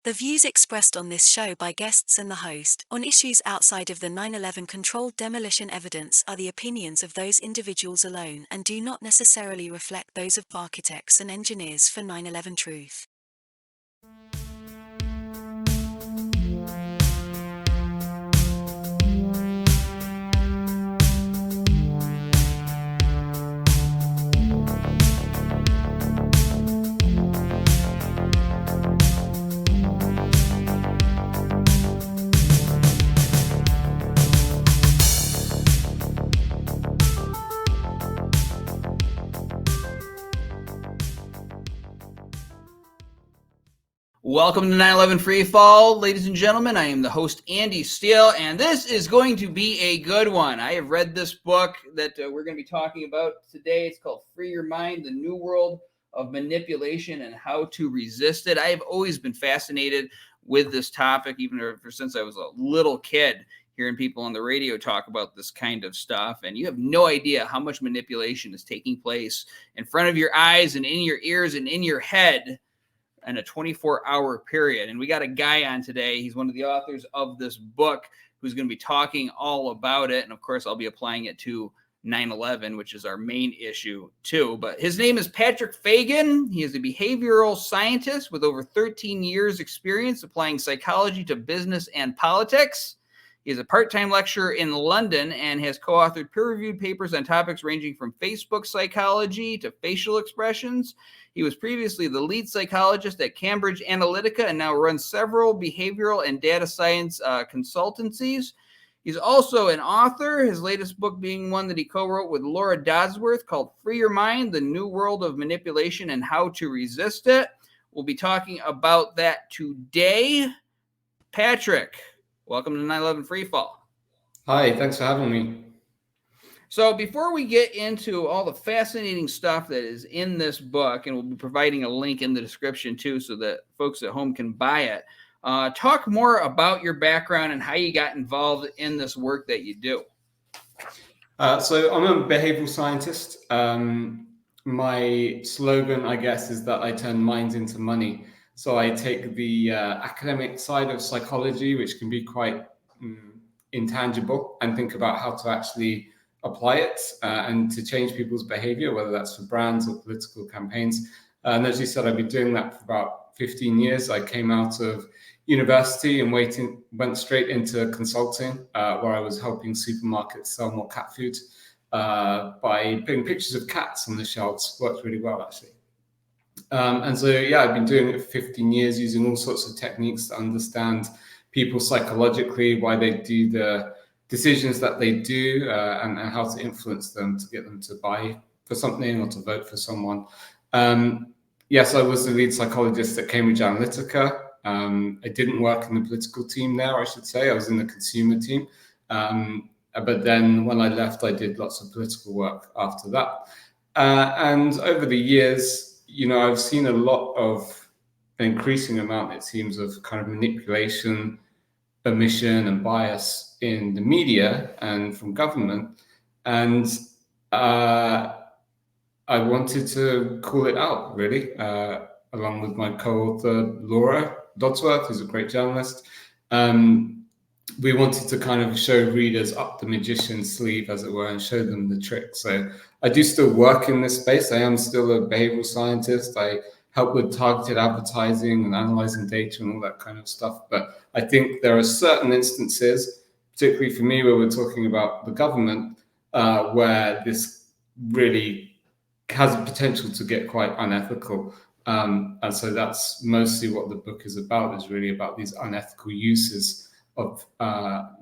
The views expressed on this show by guests and the host on issues outside of the 9/11 controlled demolition evidence are the opinions of those individuals alone and do not necessarily reflect those of architects and engineers for 9/11 truth. Welcome to 9/11 Free Fall, ladies and gentlemen. I am the host, Andy Steele, and this is going to be a good one. I have read this book that we're going to be talking about today. It's called Free Your Mind, The New World of Manipulation and How to Resist It. I have always been fascinated with this topic, even ever since I was a little kid, hearing people on the radio talk about this kind of stuff. And you have no idea how much manipulation is taking place in front of your eyes and in your ears and in your head in a 24-hour period. And we got a guy on today. He's one of the authors of this book who's going to be talking all about it. And of course, I'll be applying it to 9/11, which is our main issue too. But his name is Patrick Fagan. He is a behavioral scientist with over 13 years experience applying psychology to business and politics. He is a part-time lecturer in London and has co-authored peer-reviewed papers on topics ranging from Facebook psychology to facial expressions. He was previously the lead psychologist at Cambridge Analytica and now runs several behavioral and data science consultancies. He's also an author, his latest book being one that he co-wrote with Laura Dodson called Free Your Mind, The New World of Manipulation and How to Resist It. We'll be talking about that today. Patrick, welcome to 9/11 Free Fall. Hi, thanks for having me. So before we get into all the fascinating stuff that is in this book, and we'll be providing a link in the description too so that folks at home can buy it, talk more about your background and how you got involved in this work that you do. So I'm a behavioral scientist. My slogan, I guess, is that I turn minds into money. So I take the academic side of psychology, which can be quite intangible, and think about how to actually apply it and to change people's behavior, whether that's for brands or political campaigns. And as you said, I've been doing that for about 15 years. I came out of university and went straight into consulting, where I was helping supermarkets sell more cat food by putting pictures of cats on the shelves. Worked really well, actually. And so, yeah, I've been doing it for 15 years, using all sorts of techniques to understand people psychologically, why they do the decisions that they do, and how to influence them to get them to buy for something or to vote for someone. Yes, I was the lead psychologist at Cambridge Analytica. I didn't work in the political team there, I should say. I was in the consumer team. But then when I left, I did lots of political work after that. And over the years, I've seen a lot of an increasing amount, it seems, of kind of manipulation, omission and bias in the media and from government. And I wanted to call it out, really, along with my co-author, Laura Dodson, who's a great journalist. We wanted to kind of show readers up the magician's sleeve, as it were, and show them the trick. So I do still work in this space. I am still a behavioral scientist. I help with targeted advertising and analyzing data and all that kind of stuff. But I think there are certain instances, particularly for me, where we're talking about the government, where this really has a potential to get quite unethical. And so that's mostly what the book is about, is really about these unethical uses of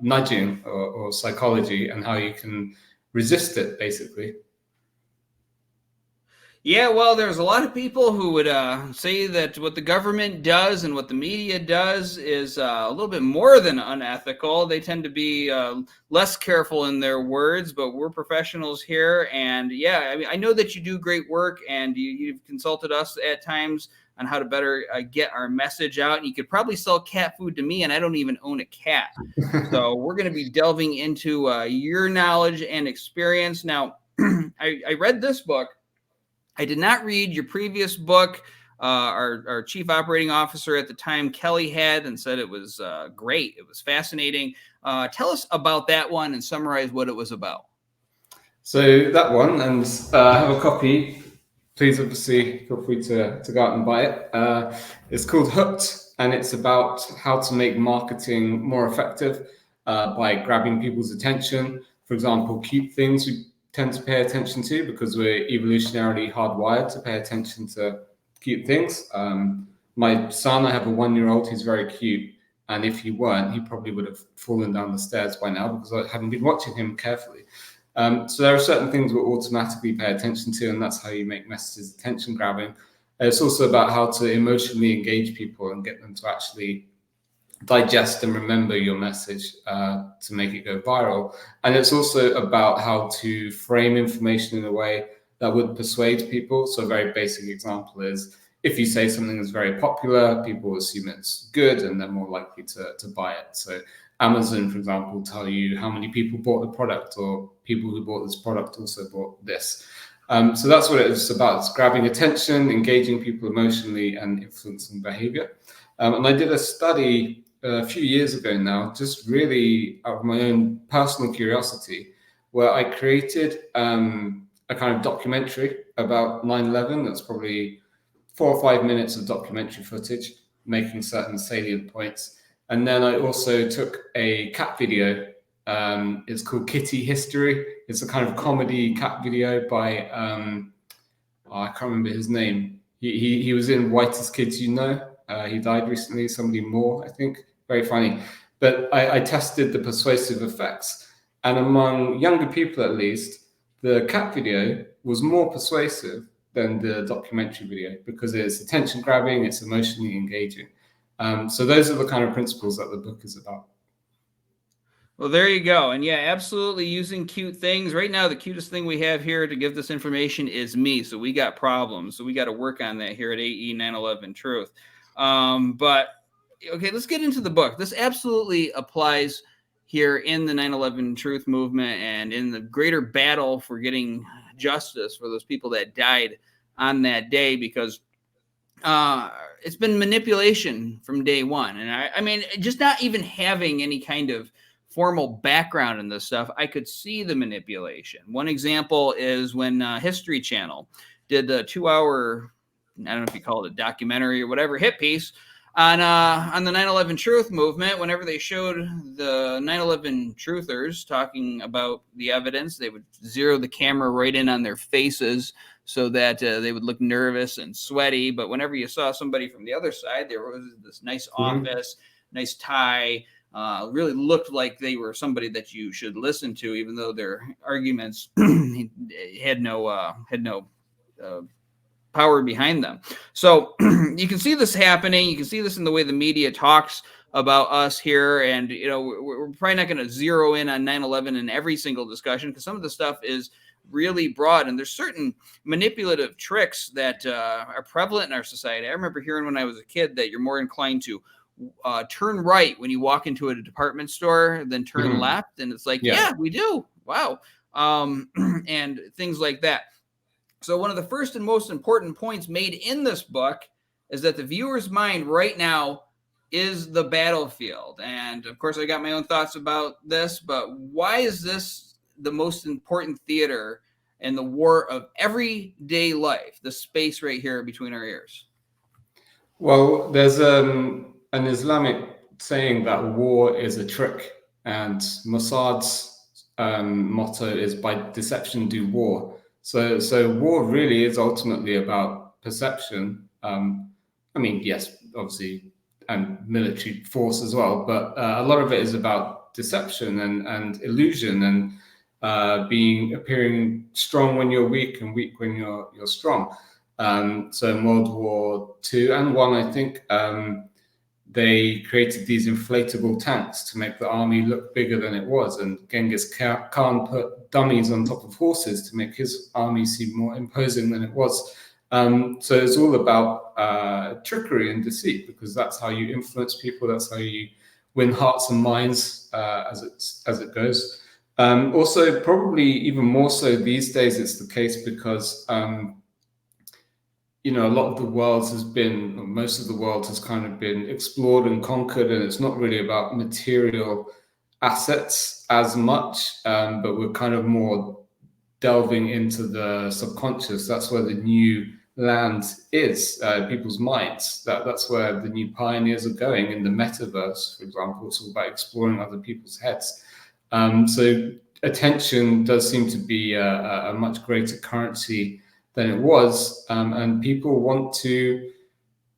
nudging or psychology and how you can resist it, basically. Yeah, well, there's a lot of people who would say that what the government does and what the media does is a little bit more than unethical. They tend to be less careful in their words, but we're professionals here. And yeah, I mean, I know that you do great work, and you've consulted us at times on how to better get our message out. And you could probably sell cat food to me, and I don't even own a cat. So we're going to be delving into your knowledge and experience. Now, I read this book. I did not read your previous book, our chief operating officer at the time, Kelly, had, and said it was great. It was fascinating. Tell us about that one and summarize what it was about. So that one, and I have a copy. Please, obviously, feel free to go out and buy it. It's called Hooked, and it's about how to make marketing more effective by grabbing people's attention. For example, cute things we tend to pay attention to because we're evolutionarily hardwired to pay attention to cute things. My son, I have a 1-year-old, he's very cute. And if he weren't, he probably would have fallen down the stairs by now because I hadn't been watching him carefully. So there are certain things we'll automatically pay attention to, and that's how you make messages attention grabbing. It's also about how to emotionally engage people and get them to actually digest and remember your message to make it go viral. And it's also about how to frame information in a way that would persuade people. So a very basic example is if you say something is very popular, people assume it's good and they're more likely to buy it. So Amazon, for example, will tell you how many people bought the product, or people who bought this product also bought this. So that's what it's about. It's grabbing attention, engaging people emotionally, and influencing behavior. And I did a study a few years ago now, just really out of my own personal curiosity, where I created a kind of documentary about 9/11. That's probably 4 or 5 minutes of documentary footage, making certain salient points. And then I also took a cat video. It's called Kitty History. It's a kind of comedy cat video by, I can't remember his name. He was in Whitest Kids You Know. He died recently, somebody more, I think. Very funny. But I tested the persuasive effects. And among younger people, at least, the cat video was more persuasive than the documentary video because it's attention grabbing, it's emotionally engaging. So those are the kind of principles that the book is about. Well, there you go. And yeah, absolutely using cute things. Right now, the cutest thing we have here to give this information is me. So we got problems. So we got to work on that here at AE 911 Truth. But okay, let's get into the book. This absolutely applies here in the 9/11 Truth movement and in the greater battle for getting justice for those people that died on that day, because it's been manipulation from day one. And I mean, just not even having any kind of formal background in this stuff, I could see the manipulation. One example is when History Channel did the 2-hour, I don't know if you call it a documentary or whatever, hit piece on the 9/11 Truth movement. Whenever they showed the 9/11 truthers talking about the evidence, they would zero the camera right in on their faces so that they would look nervous and sweaty. But whenever you saw somebody from the other side, there was this nice office, nice tie, really looked like they were somebody that you should listen to, even though their arguments had no power behind them. So you can see this happening. You can see this in the way the media talks about us here. And, you know, we're probably not going to zero in on 9/11 in every single discussion, because some of the stuff is really broad. And there's certain manipulative tricks that are prevalent in our society. I remember hearing when I was a kid that you're more inclined to turn right when you walk into a department store than turn left. And it's like, yeah, we do. Wow. And things like that. So one of the first and most important points made in this book is that the viewer's mind right now is the battlefield. And of course, I got my own thoughts about this, but why is this the most important theater in the war of everyday life, the space right here between our ears? Well, there's an Islamic saying that war is a trick, and Mossad's motto is by deception do war. So war really is ultimately about perception. I mean, yes, obviously, and military force as well, but a lot of it is about deception and illusion, and appearing strong when you're weak and weak when you're strong. So in World War II and I, I think, they created these inflatable tanks to make the army look bigger than it was. And Genghis Khan put dummies on top of horses to make his army seem more imposing than it was. So it's all about trickery and deceit, because that's how you influence people. That's how you win hearts and minds as it goes. Also, probably even more so these days, it's the case because you know, a lot of the world has been, or most of the world has kind of been explored and conquered, and it's not really about material assets as much, but we're kind of more delving into the subconscious. That's where the new land is, people's minds. That's where the new pioneers are going in the metaverse, for example. It's all about exploring other people's heads. So attention does seem to be a much greater currency than it was, and people want to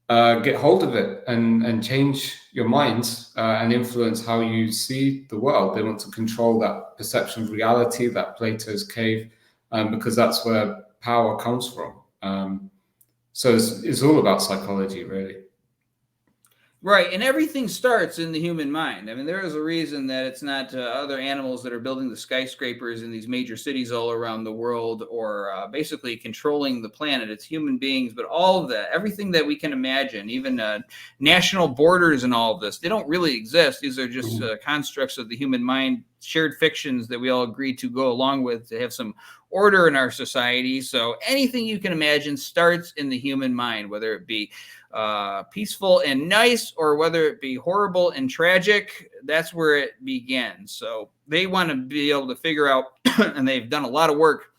get hold of it and change your minds and influence how you see the world. They want to control that perception of reality, that Plato's cave, because that's where power comes from. So it's all about psychology, really. Right, and everything starts in the human mind. I mean, there is a reason that it's not other animals that are building the skyscrapers in these major cities all around the world, or basically controlling the planet. It's human beings, but all of that, everything that we can imagine, even national borders and all of this, they don't really exist. These are just constructs of the human mind, shared fictions that we all agree to go along with to have some order in our society. So anything you can imagine starts in the human mind, whether it be peaceful and nice, or whether it be horrible and tragic. That's where it begins. So they want to be able to figure out, and they've done a lot of work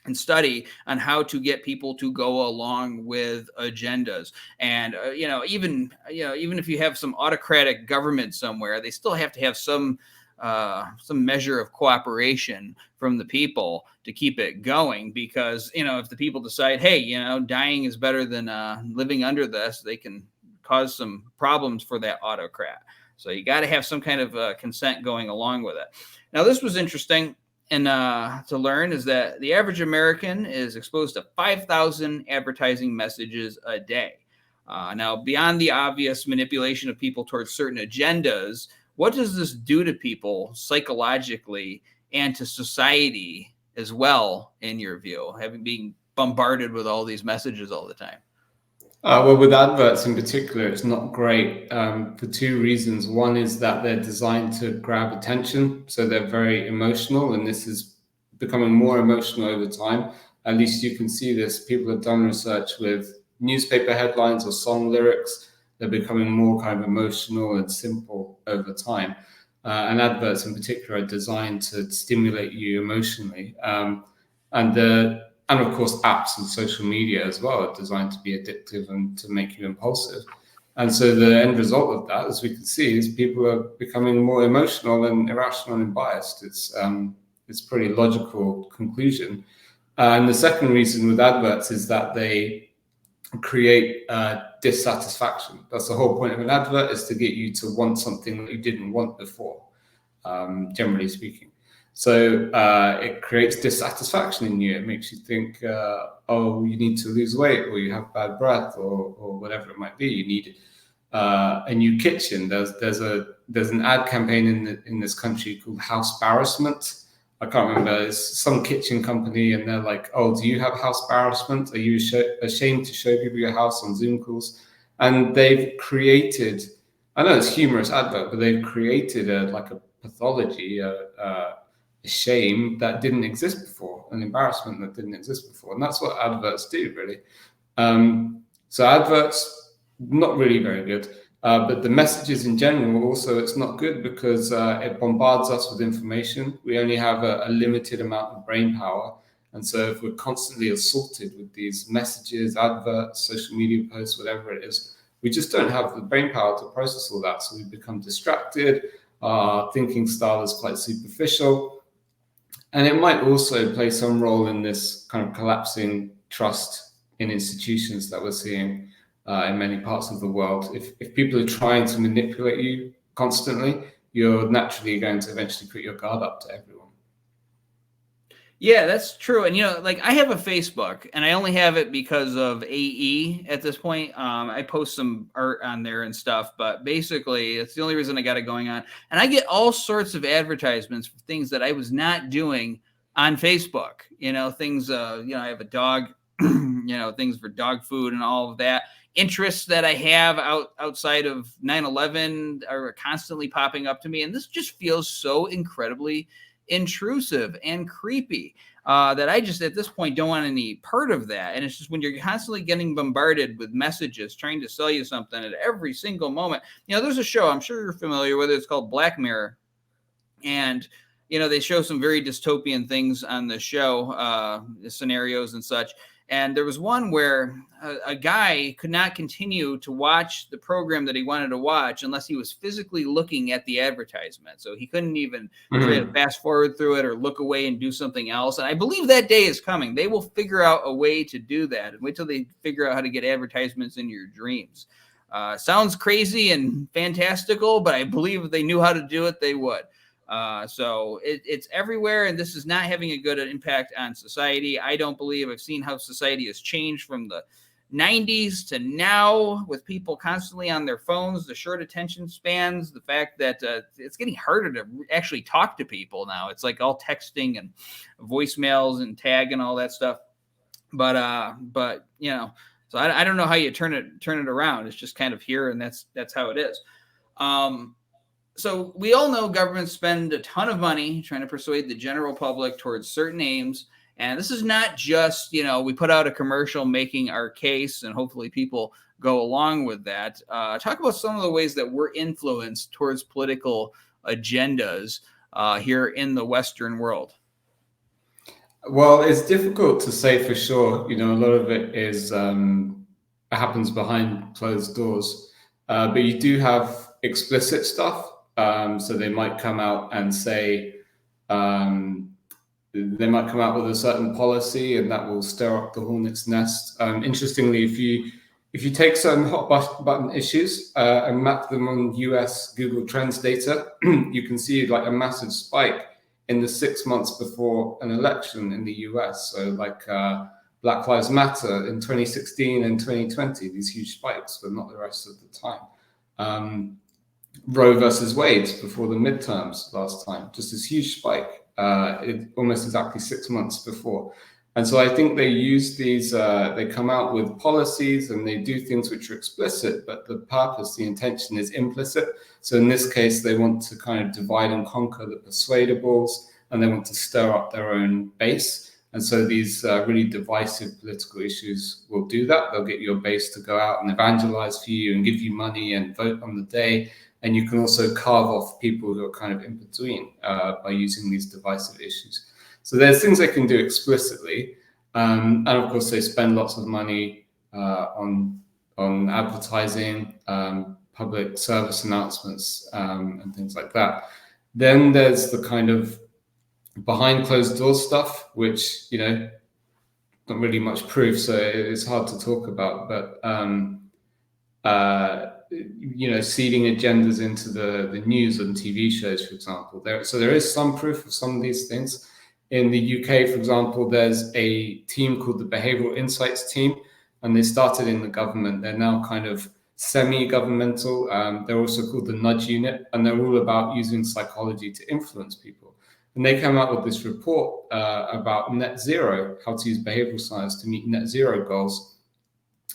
and study on how to get people to go along with agendas. And even if you have some autocratic government somewhere, they still have to have some measure of cooperation from the people to keep it going, because if the people decide, hey, dying is better than living under this, they can cause some problems for that autocrat. So you got to have some kind of consent going along with it. Now, this was interesting and to learn is that the average American is exposed to 5,000 advertising messages a day. Now, beyond the obvious manipulation of people towards certain agendas, what does this do to people psychologically and to society as well, in your view, having been bombarded with all these messages all the time? Well, with adverts in particular, it's not great for two reasons. One is that they're designed to grab attention, so they're very emotional, and this is becoming more emotional over time. At least you can see this. People have done research with newspaper headlines or song lyrics. They're becoming more kind of emotional and simple over time. And adverts in particular are designed to stimulate you emotionally. And of course, apps and social media as well are designed to be addictive and to make you impulsive. And so the end result of that, as we can see, is people are becoming more emotional and irrational and biased. It's a pretty logical conclusion. And the second reason with adverts is that they create dissatisfaction. That's the whole point of an advert, is to get you to want something that you didn't want before, generally speaking. So it creates dissatisfaction in you. It makes you think, oh, you need to lose weight, or you have bad breath, or whatever it might be. You need a new kitchen. There's an ad campaign in this country called House Embarrassment. I can't remember. It's some kitchen company, and they're like, "Oh, do you have house embarrassment? Are you ashamed to show people your house on Zoom calls?" And they've created, I know it's humorous advert, but they've created a pathology, a shame that didn't exist before, an embarrassment that didn't exist before, and that's what adverts do, really. So adverts, not really very good. But the messages in general, also, it's not good because it bombards us with information. We only have a limited amount of brain power. And so if we're constantly assaulted with these messages, adverts, social media posts, whatever it is, we just don't have the brain power to process all that. So we become distracted. Our thinking style is quite superficial. And it might also play some role in this kind of collapsing trust in institutions that we're seeing in many parts of the world. If people are trying to manipulate you constantly, you're naturally going to eventually put your guard up to everyone. Yeah, that's true. And, I have a Facebook, and I only have it because of AE at this point. I post some art on there and stuff, but basically it's the only reason I got it going on. And I get all sorts of advertisements for things that I was not doing on Facebook. Things, I have a dog, things for dog food and all of that. Interests that I have outside of 9/11 are constantly popping up to me. And this just feels so incredibly intrusive and creepy. that I just at this point don't want any part of that. And it's just when you're constantly getting bombarded with messages trying to sell you something at every single moment. There's a show, I'm sure you're familiar with it. It's called Black Mirror. And, they show some very dystopian things on the show, scenarios and such. And there was one where a guy could not continue to watch the program that he wanted to watch unless he was physically looking at the advertisement. So he couldn't even try to fast forward through it or look away and do something else. And I believe that day is coming. They will figure out a way to do that. And wait till they figure out how to get advertisements in your dreams. Sounds crazy and fantastical, but I believe if they knew how to do it, they would. So it's everywhere, and this is not having a good impact on society. I don't believe. I've seen how society has changed from the 90s to now, with people constantly on their phones, the short attention spans, the fact that it's getting harder to actually talk to people now. It's like all texting and voicemails and tag and all that stuff. But so I don't know how you turn it around. It's just kind of here, and that's how it is. So we all know governments spend a ton of money trying to persuade the general public towards certain aims. And this is not just, we put out a commercial making our case and hopefully people go along with that. Talk about some of the ways that we're influenced towards political agendas here in the Western world. Well, it's difficult to say for sure. A lot of it is happens behind closed doors. But you do have explicit stuff. So they might come out and say, they might come out with a certain policy, and that will stir up the hornet's nest. Interestingly, if you take certain hot button issues and map them on US Google Trends data, you can see like a massive spike in the 6 months before an election in the US. So like Black Lives Matter in 2016 and 2020, these huge spikes, but not the rest of the time. Roe versus Wade before the midterms last time, just this huge spike, almost exactly 6 months before. And so I think they use these, they come out with policies and they do things which are explicit, but the purpose, the intention is implicit. So in this case, they want to kind of divide and conquer the persuadables, and they want to stir up their own base. And so these really divisive political issues will do that. They'll get your base to go out and evangelize for you and give you money and vote on the day. And you can also carve off people who are kind of in between by using these divisive issues. So there's things they can do explicitly. And of course, they spend lots of money on advertising, public service announcements, and things like that. Then there's the kind of behind closed doors stuff, which, not really much proof, so it's hard to talk about. But seeding agendas into the news and TV shows, for example. So there is some proof of some of these things. In the UK, for example, there's a team called the Behavioral Insights Team, and they started in the government. They're now kind of semi-governmental. They're also called the Nudge Unit, and they're all about using psychology to influence people. And they came out with this report about net zero, how to use behavioral science to meet net zero goals.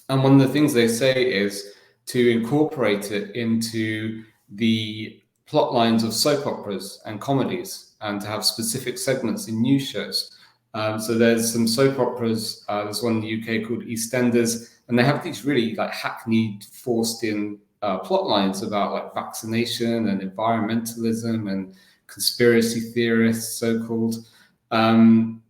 And one of the things they say is to incorporate it into the plot lines of soap operas and comedies, and to have specific segments in news shows. So there's some soap operas. There's one in the UK called EastEnders, and they have these really like hackneyed, forced-in plot lines about like vaccination and environmentalism and conspiracy theorists, so-called,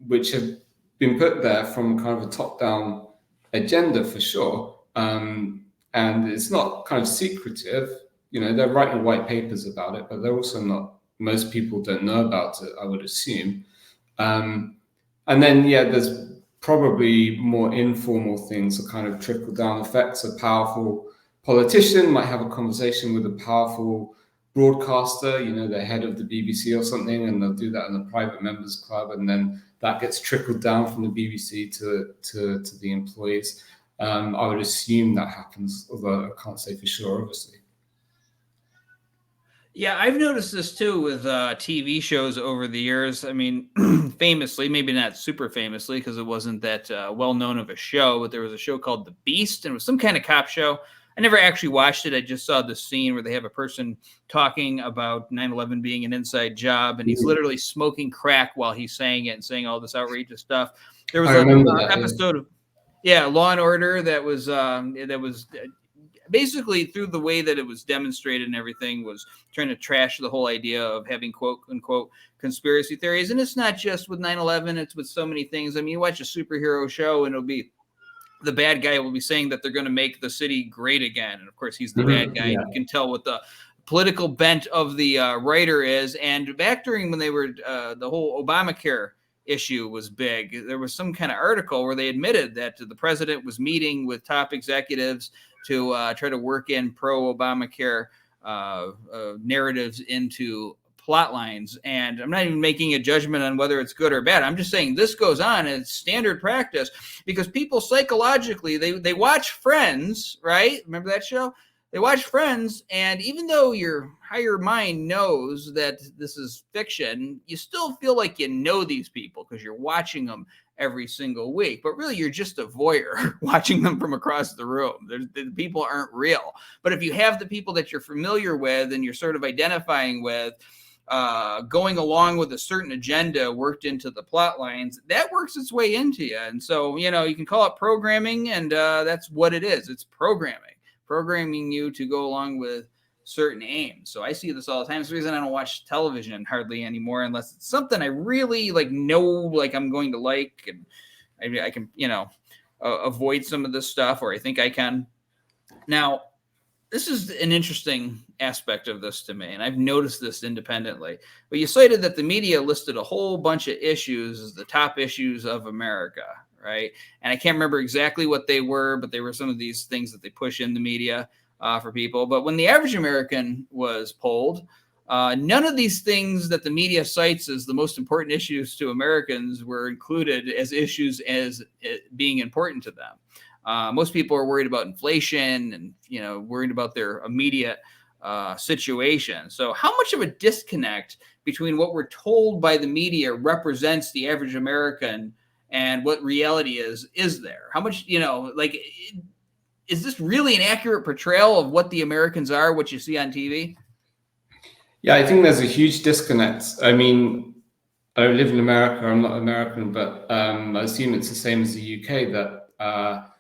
which have been put there from kind of a top-down agenda for sure. And it's not kind of secretive. They're writing white papers about it, but they're also not, most people don't know about it, I would assume. And then, there's probably more informal things, the kind of trickle-down effects. A powerful politician might have a conversation with a powerful broadcaster, the head of the BBC or something, and they'll do that in a private members club, and then that gets trickled down from the BBC to the employees. I would assume that happens, although I can't say for sure, obviously. Yeah, I've noticed this too with TV shows over the years. I mean, famously, maybe not super famously, because it wasn't that well known of a show, but there was a show called The Beast, and it was some kind of cop show. I never actually watched it. I just saw the scene where they have a person talking about 9/11 being an inside job, and he's literally smoking crack while he's saying it and saying all this outrageous stuff. There was an episode of Law and Order that was basically, through the way that it was demonstrated and everything, was trying to trash the whole idea of having quote unquote conspiracy theories. And it's not just with 9/11, it's with so many things. I mean, you watch a superhero show and it'll be the bad guy will be saying that they're going to make the city great again. And of course, he's the bad guy. Yeah. You can tell what the political bent of the writer is. And back during when they were the whole Obamacare issue was big, there was some kind of article where they admitted that the president was meeting with top executives to try to work in pro-Obamacare narratives into plot lines. And I'm not even making a judgment on whether it's good or bad. I'm just saying this goes on and it's standard practice because people psychologically, they watch Friends, right? Remember that show? They watch Friends, and even though your higher mind knows that this is fiction, you still feel like you know these people because you're watching them every single week. But really, you're just a voyeur watching them from across the room. The people aren't real. But if you have the people that you're familiar with and you're sort of identifying with, going along with a certain agenda worked into the plot lines, that works its way into you. And so, you can call it programming, and that's what it is. It's programming you to go along with certain aims. So I see this all the time. It's the reason I don't watch television hardly anymore, unless it's something I really know I'm going to like, and I can, avoid some of this stuff, or I think I can. Now, this is an interesting aspect of this to me, and I've noticed this independently. But you cited that the media listed a whole bunch of issues as the top issues of America, right? And I can't remember exactly what they were, but they were some of these things that they push in the media for people. But when the average American was polled, none of these things that the media cites as the most important issues to Americans were included as issues as being important to them. Most people are worried about inflation and, worried about their immediate situation. So how much of a disconnect between what we're told by the media represents the average American and what reality is there? How much, is this really an accurate portrayal of what the Americans are, what you see on TV? Yeah, I think there's a huge disconnect. I mean, I live in America. I'm not American, but I assume it's the same as the UK, that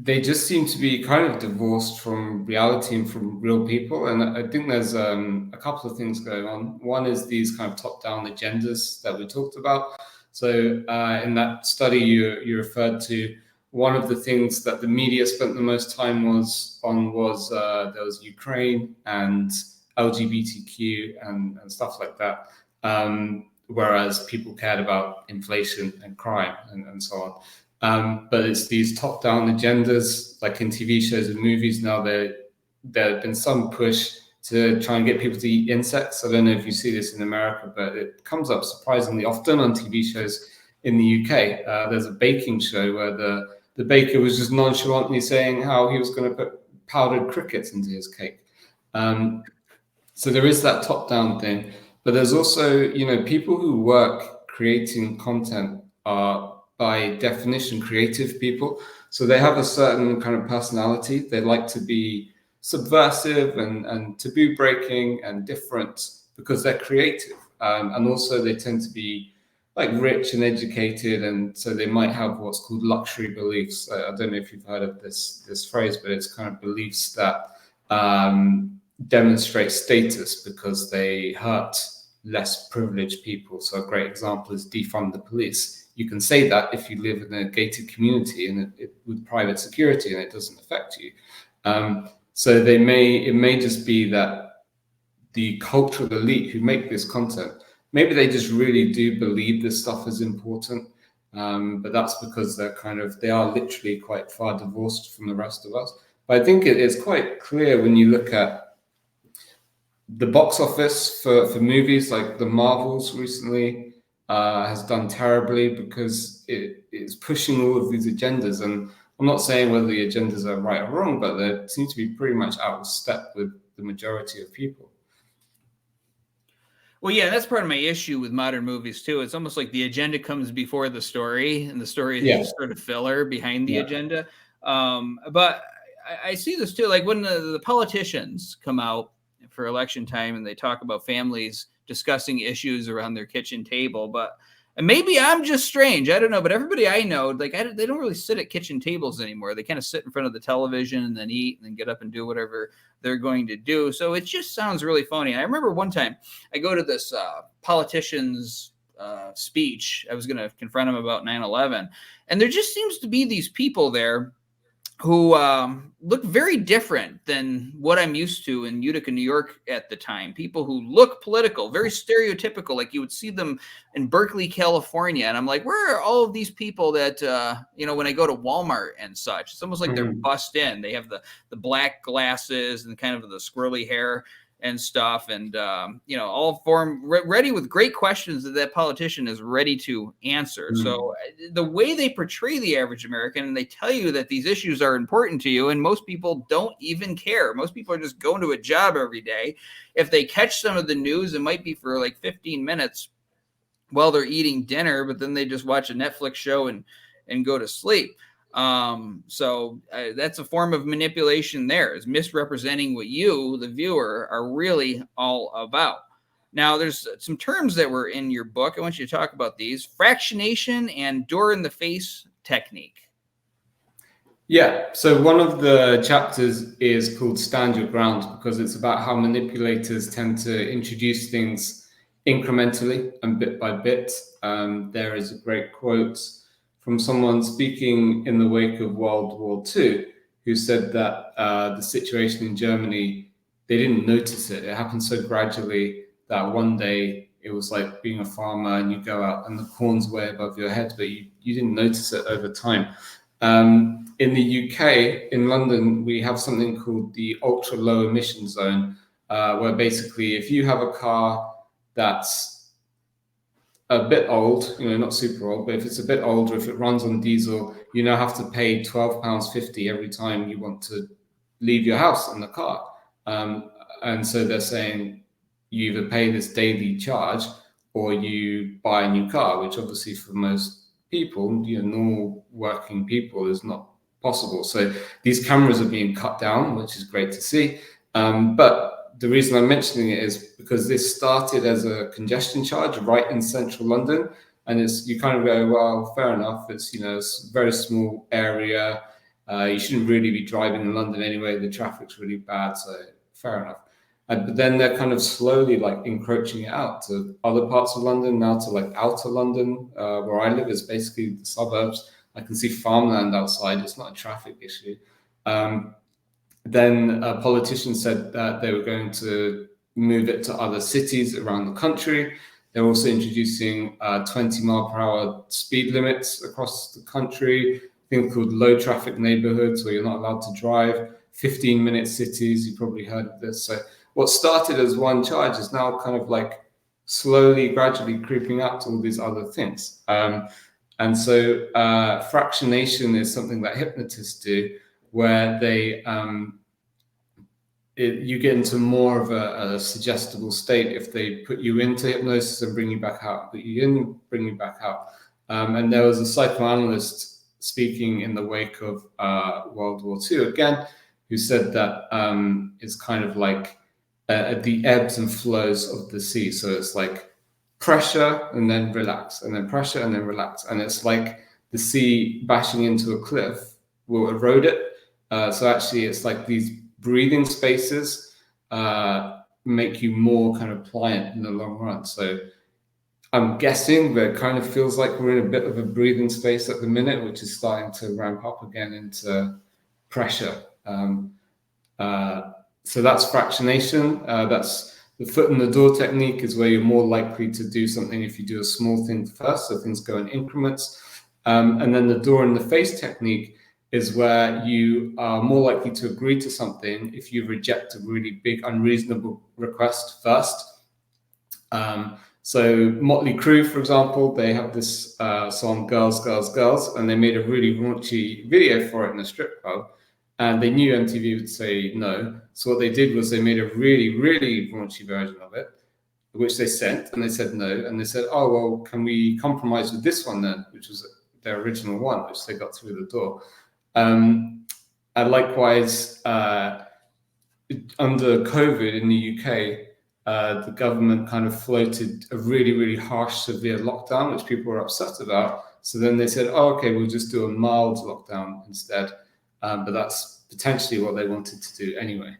they just seem to be kind of divorced from reality and from real people. And I think there's a couple of things going on. One is these kind of top-down agendas that we talked about. So in that study you referred to, one of the things that the media spent the most time was there was Ukraine and LGBTQ and stuff like that, whereas people cared about inflation and crime and so on. But it's these top-down agendas, like in TV shows and movies now, there have been some push to try and get people to eat insects. I don't know if you see this in America, but it comes up surprisingly often on TV shows in the UK. There's a baking show where the baker was just nonchalantly saying how he was going to put powdered crickets into his cake. So there is that top-down thing, but there's also, people who work creating content are by definition creative people. So they have a certain kind of personality. They like to be subversive and taboo breaking and different because they're creative. And also they tend to be rich and educated, and so they might have what's called luxury beliefs. I don't know if you've heard of this phrase, but it's kind of beliefs that demonstrate status because they hurt less privileged people. So a great example is defund the police. You can say that if you live in a gated community and with private security and it doesn't affect you. So it may just be that the cultural elite who make this content, maybe they just really do believe this stuff is important, but that's because they are literally quite far divorced from the rest of us. But I think it is quite clear when you look at the box office for movies, like the Marvels recently has done terribly because it's pushing all of these agendas. And I'm not saying whether the agendas are right or wrong, but they seem to be pretty much out of step with the majority of people. Well, yeah, that's part of my issue with modern movies too. It's almost like the agenda comes before the story, and the story is just sort of filler behind the agenda. But I see this too. Like when the politicians come out for election time and they talk about families discussing issues around their kitchen table, and maybe I'm just strange. I don't know, but everybody I know, like they don't really sit at kitchen tables anymore. They kind of sit in front of the television and then eat and then get up and do whatever they're going to do. So it just sounds really phony. And I remember one time I go to this politician's speech. I was going to confront him about 9/11, and there just seems to be these people there who look very different than what I'm used to in Utica, New York at the time. People who look political, very stereotypical, like you would see them in Berkeley, California. And I'm like, where are all of these people that, when I go to Walmart and such? It's almost like they're bussed in. They have the black glasses and kind of the squirrely hair and stuff, and all ready with great questions that politician is ready to answer. So the way they portray the average American, and they tell you that these issues are important to you, and most people don't even care. Most people are just going to a job every day. If they catch some of the news, it might be for like 15 minutes while they're eating dinner, but then they just watch a Netflix show and go to sleep. So that's a form of manipulation there, is misrepresenting what you, the viewer, are really all about. Now, there's some terms that were in your book. I want you to talk about these: fractionation and Doorin the face technique. Yeah, so one of the chapters is called Stand Your Ground, because it's about how manipulators tend to introduce things incrementally and bit by bit. There is a great quote from someone speaking in the wake of World War II, who said that the situation in Germany, they didn't notice it. It happened so gradually that one day it was like being a farmer and you go out and the corn's way above your head, but you didn't notice it over time. In the UK, in London, we have something called the ultra low emission zone, where basically if you have a car that's a bit old, not super old, but if it's a bit older, if it runs on diesel, you now have to pay £12.50 every time you want to leave your house in the car. And so they're saying you either pay this daily charge or you buy a new car, which obviously for most people, normal working people, is not possible. So these cameras are being cut down, which is great to see. But the reason I'm mentioning it is because this started as a congestion charge right in central London. And you kind of go, well, fair enough. It's, it's a very small area. You shouldn't really be driving in London anyway. The traffic's really bad. So fair enough. But then they're kind of slowly like encroaching it out to other parts of London, now to like outer London, where I live is basically the suburbs. I can see farmland outside. It's not a traffic issue. Then a politician said that they were going to move it to other cities around the country. They're also introducing 20-mile-per-hour speed limits across the country, a thing called low traffic neighborhoods where you're not allowed to drive, 15-minute cities. You probably heard of this. So what started as one charge is now kind of like slowly, gradually creeping up to all these other things. And so fractionation is something that hypnotists do, where they you get into more of a suggestible state if they put you into hypnosis and bring you back out, put you in, bring you back out. And there was a psychoanalyst speaking in the wake of World War II again, who said that it's kind of like the ebbs and flows of the sea. So it's like pressure and then relax, and then pressure and then relax. And it's like the sea bashing into a cliff will erode it. So actually it's like these breathing spaces make you more kind of pliant in the long run. So I'm guessing that it kind of feels like we're in a bit of a breathing space at the minute, which is starting to ramp up again into pressure. So that's fractionation. That's the foot in the door technique, is where you're more likely to do something if you do a small thing first, so things go in increments. And then the door in the face technique is where you are more likely to agree to something if you reject a really big, unreasonable request first. So Motley Crue, for example, they have this song, Girls, Girls, Girls, and they made a really raunchy video for it in a strip club. And they knew MTV would say no. So what they did was they made a really, really raunchy version of it, which they sent, and they said no. And they said, oh, well, can we compromise with this one then? Which was their original one, which they got through the door. And likewise, under COVID in the UK, the government kind of floated a really, really harsh, severe lockdown, which people were upset about. So then they said, oh, okay, we'll just do a mild lockdown instead. But that's potentially what they wanted to do anyway.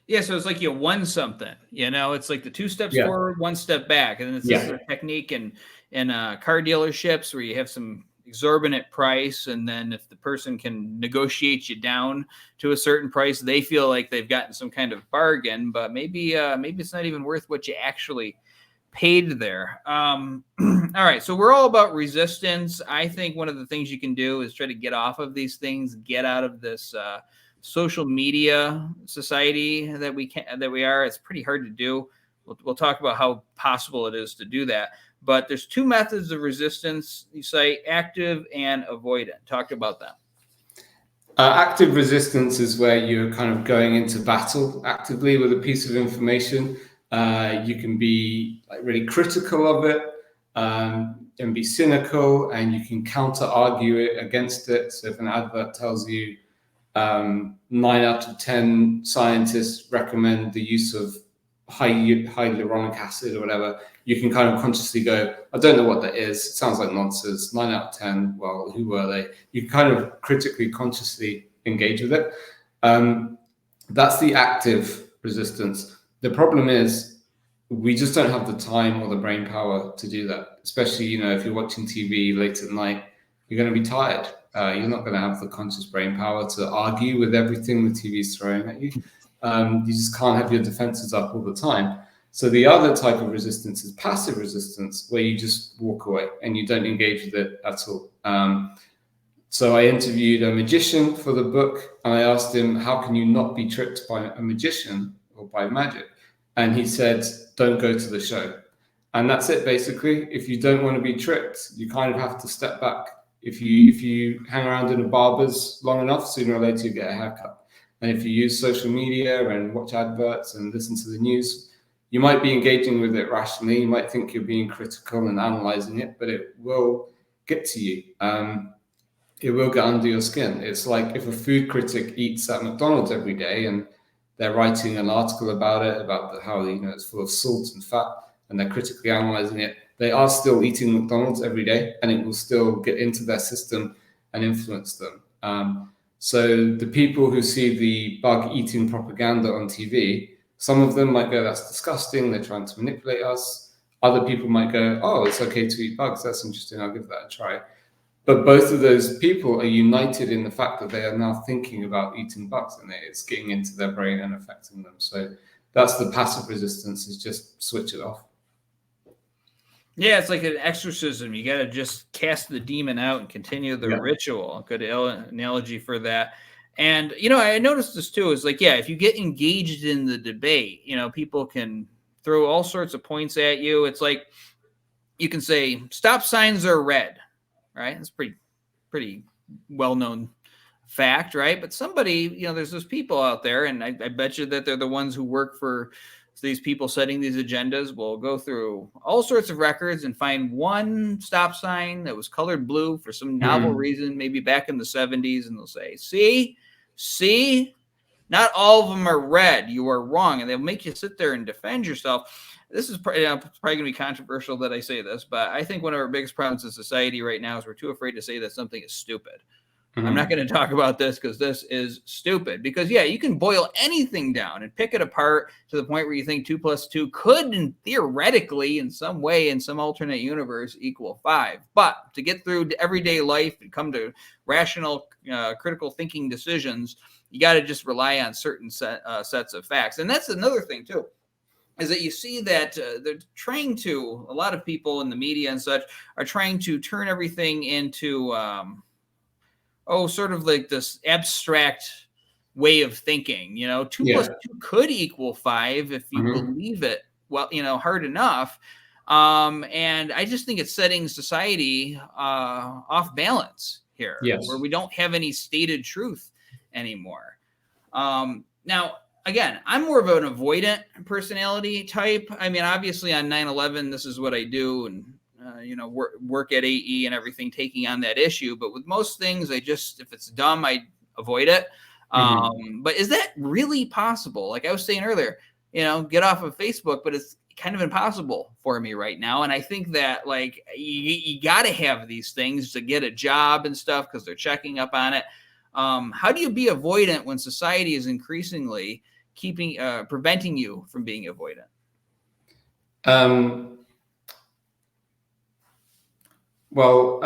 Yeah, so it's like you won something, it's like the 2 steps Yeah. forward, 1 step back. And then it's this technique in car dealerships where you have some exorbitant price, and then if the person can negotiate you down to a certain price, they feel like they've gotten some kind of bargain, but maybe it's not even worth what you actually paid there. All right, so we're all about resistance. I think one of the things you can do is try to get off of these things, get out of this social media society that we are. It's pretty hard to do. We'll talk about how possible it is to do that. But there's 2 methods of resistance. You say active and avoidant. Talk about that. Active resistance is where you're kind of going into battle actively with a piece of information. You can be really critical of it and be cynical, and you can counter argue it against it. So if an advert tells you 9 out of 10 scientists recommend the use of high hyaluronic acid or whatever, you can kind of consciously go, I don't know what that is. It sounds like nonsense. 9 out of 10. Well, who were they? You can kind of critically, consciously engage with it. That's the active resistance. The problem is we just don't have the time or the brain power to do that. Especially, if you're watching TV late at night, you're going to be tired. You're not going to have the conscious brain power to argue with everything the TV is throwing at you. You just can't have your defenses up all the time. So the other type of resistance is passive resistance, where you just walk away and you don't engage with it at all. So I interviewed a magician for the book, and I asked him, how can you not be tricked by a magician or by magic? And he said, don't go to the show. And that's it, basically. If you don't want to be tricked, you kind of have to step back. If you hang around in a barber's long enough, sooner or later you get a haircut. And if you use social media and watch adverts and listen to the news, you might be engaging with it rationally. You might think you're being critical and analyzing it, but it will get to you. It will get under your skin. It's like if a food critic eats at McDonald's every day and they're writing an article about it, about how it's full of salt and fat, and they're critically analyzing it. They are still eating McDonald's every day, and it will still get into their system and influence them. So the people who see the bug eating propaganda on TV, some of them might go, that's disgusting, they're trying to manipulate us. Other people might go, oh, it's okay to eat bugs, that's interesting, I'll give that a try. But both of those people are united in the fact that they are now thinking about eating bugs, and it's getting into their brain and affecting them. So that's the passive resistance, is just switch it off. Yeah, it's like an exorcism. You got to just cast the demon out and continue the ritual. Good analogy for that. And, I noticed this too, is like, if you get engaged in the debate, people can throw all sorts of points at you. It's like, you can say, stop signs are red, right? That's pretty well-known fact, right? But somebody, there's those people out there, and I bet you that they're the ones who work for these people setting these agendas, will go through all sorts of records and find one stop sign that was colored blue for some novel reason, maybe back in the 70s, and they'll say, see, not all of them are red. You are wrong. And they'll make you sit there and defend yourself. This is probably going to be controversial that I say this, but I think one of our biggest problems in society right now is we're too afraid to say that something is stupid. I'm not going to talk about this because this is stupid. Because, you can boil anything down and pick it apart to the point where you think 2 + 2 could theoretically, in some way, in some alternate universe, equal 5. But to get through everyday life and come to rational, critical thinking decisions, you got to just rely on certain sets of facts. And that's another thing, too, is that you see that they're trying to, a lot of people in the media and such are trying to turn everything into sort of like this abstract way of thinking. 2 + 2 could equal 5 if you believe it hard enough. And I just think it's setting society off balance here, where we don't have any stated truth anymore. Now, again, I'm more of an avoidant personality type. I mean, obviously on 9/11, this is what I do, and work at AE and everything, taking on that issue. But with most things, if it's dumb, I avoid it. Mm-hmm. But is that really possible? Like I was saying earlier, get off of Facebook, but it's kind of impossible for me right now. And I think that like you got to have these things to get a job and stuff because they're checking up on it. How do you be avoidant when society is increasingly preventing you from being avoidant? Well,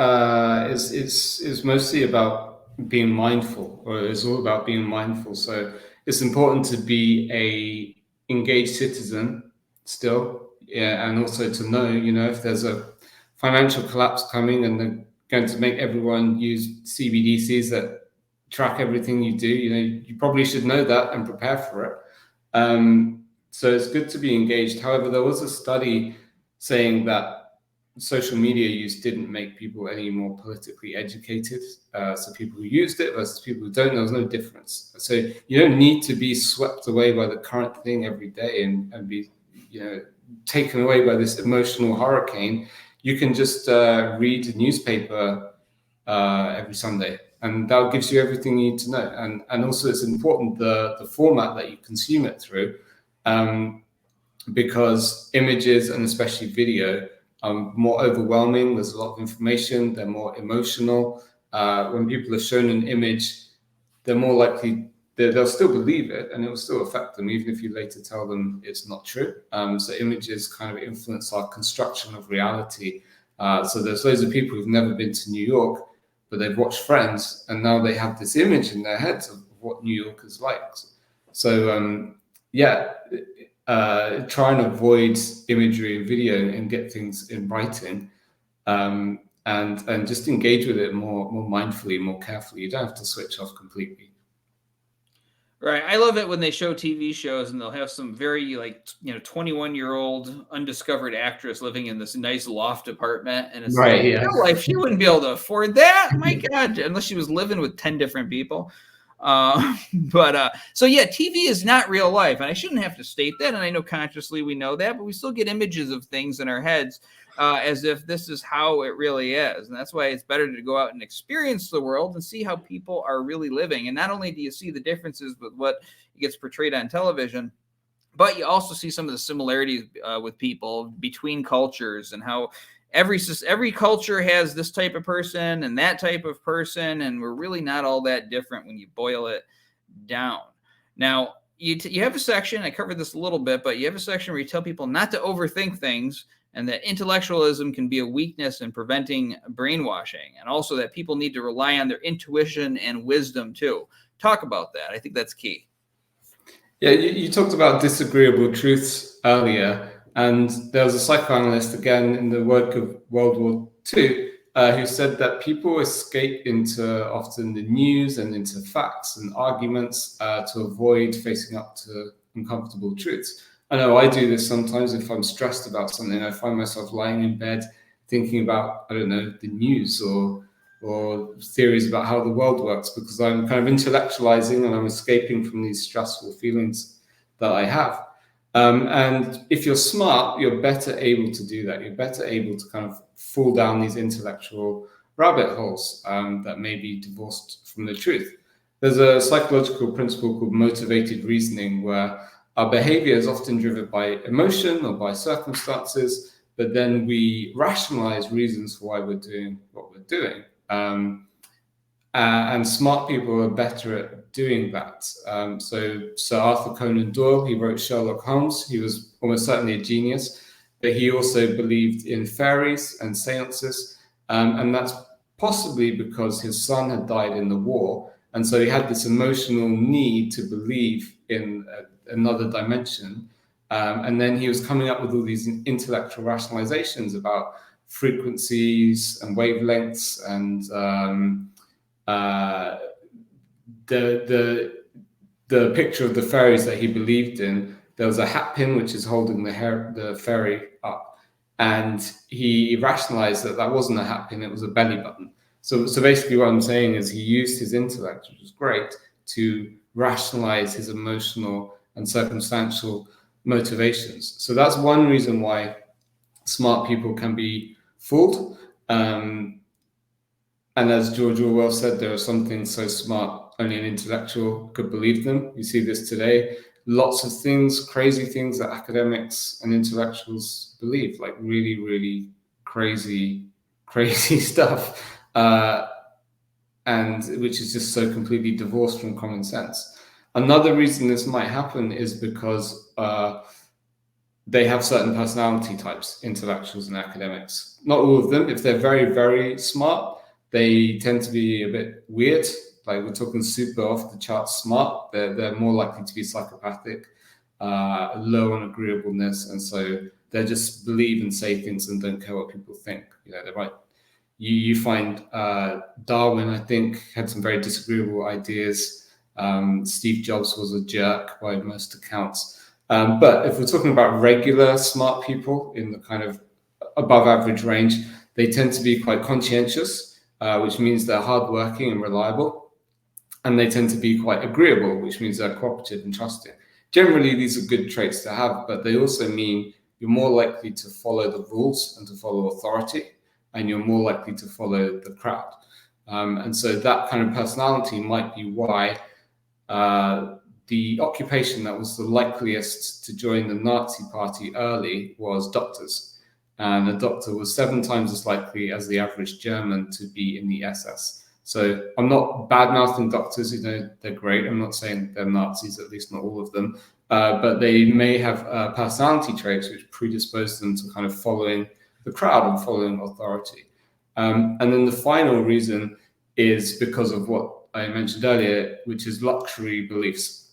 it's mostly about being mindful, or it's all about being mindful. So it's important to be a engaged citizen still, yeah, and also to know, if there's a financial collapse coming and they're going to make everyone use CBDCs that track everything you do, you probably should know that and prepare for it. So it's good to be engaged. However, there was a study saying that social media use didn't make people any more politically educated. So people who used it versus people who don't, there was no difference. So you don't need to be swept away by the current thing every day and be, taken away by this emotional hurricane. You can just read a newspaper every Sunday, and that gives you everything you need to know. And also it's important the format that you consume it through, because images and especially video are more overwhelming. There's a lot of information. They're more emotional. When people are shown an image, they're more likely they'll still believe it, and it will still affect them, even if you later tell them it's not true. So images kind of influence our construction of reality. So there's loads of people who've never been to New York, but they've watched Friends, and now they have this image in their heads of what New York is like. So try and avoid imagery and video and get things in writing, and just engage with it more mindfully, more carefully. You don't have to switch off completely. Right. I love it when they show TV shows and they'll have some very 21-year-old undiscovered actress living in this nice loft apartment. And it's right, like, yeah. in real life, she wouldn't be able to afford that. My God, unless she was living with 10 different people. So TV is not real life, and I shouldn't have to state that. And I know consciously we know that, but we still get images of things in our heads as if this is how it really is. And that's why it's better to go out and experience the world and see how people are really living. And not only do you see the differences with what gets portrayed on television, but you also see some of the similarities with people between cultures, and how every culture has this type of person and that type of person, and we're really not all that different when you boil it down. Now, you have a section, I covered this a little bit, but you have a section where you tell people not to overthink things, and that intellectualism can be a weakness in preventing brainwashing, and also that people need to rely on their intuition and wisdom too. Talk about that. I think that's key. Yeah, you talked about disagreeable truths earlier, and there was a psychoanalyst, again, in the work of World War II, who said that people escape into often the news and into facts and arguments to avoid facing up to uncomfortable truths. I know I do this sometimes. If I'm stressed about something, I find myself lying in bed thinking about, I don't know, the news or theories about how the world works, because I'm kind of intellectualizing and I'm escaping from these stressful feelings that I have. And if you're smart, you're better able to do that. You're better able to kind of fall down these intellectual rabbit holes that may be divorced from the truth. There's a psychological principle called motivated reasoning, where our behavior is often driven by emotion or by circumstances, but then we rationalize reasons for why we're doing what we're doing. And smart people are better at doing that. So Sir Arthur Conan Doyle, he wrote Sherlock Holmes. He was almost certainly a genius, but he also believed in fairies and seances. And that's possibly because his son had died in the war. And so he had this emotional need to believe in another dimension. And then he was coming up with all these intellectual rationalizations about frequencies and wavelengths and the picture of the fairies that he believed in. There was a hat pin which is holding the fairy up, and he rationalized that wasn't a hat pin, it was a belly button. So basically what I'm saying is he used his intellect, which was great, to rationalize his emotional and circumstantial motivations. So that's one reason why smart people can be fooled. And as George Orwell said, there are some things so smart only an intellectual could believe them. You see this today. Lots of things, crazy things that academics and intellectuals believe, like really, really crazy stuff, and which is just so completely divorced from common sense. Another reason this might happen is because they have certain personality types, intellectuals and academics. Not all of them. If they're very, very smart, they tend to be a bit weird. Like we're talking super off the charts smart. They're more likely to be psychopathic, low on agreeableness, and so they just believe and say things and don't care what people think. They're right. You find Darwin, I think, had some very disagreeable ideas. Steve Jobs was a jerk by most accounts. But if we're talking about regular smart people in the kind of above average range, they tend to be quite conscientious, which means they're hardworking and reliable. And they tend to be quite agreeable, which means they're cooperative and trusting. Generally, these are good traits to have, but they also mean you're more likely to follow the rules and to follow authority, and you're more likely to follow the crowd. And so that kind of personality might be why the occupation that was the likeliest to join the Nazi party early was doctors. And a doctor was 7 times as likely as the average German to be in the SS. So I'm not bad-mouthing doctors, they're great. I'm not saying they're Nazis, at least not all of them. But they may have personality traits which predispose them to kind of following the crowd and following authority. And then the final reason is because of what I mentioned earlier, which is luxury beliefs.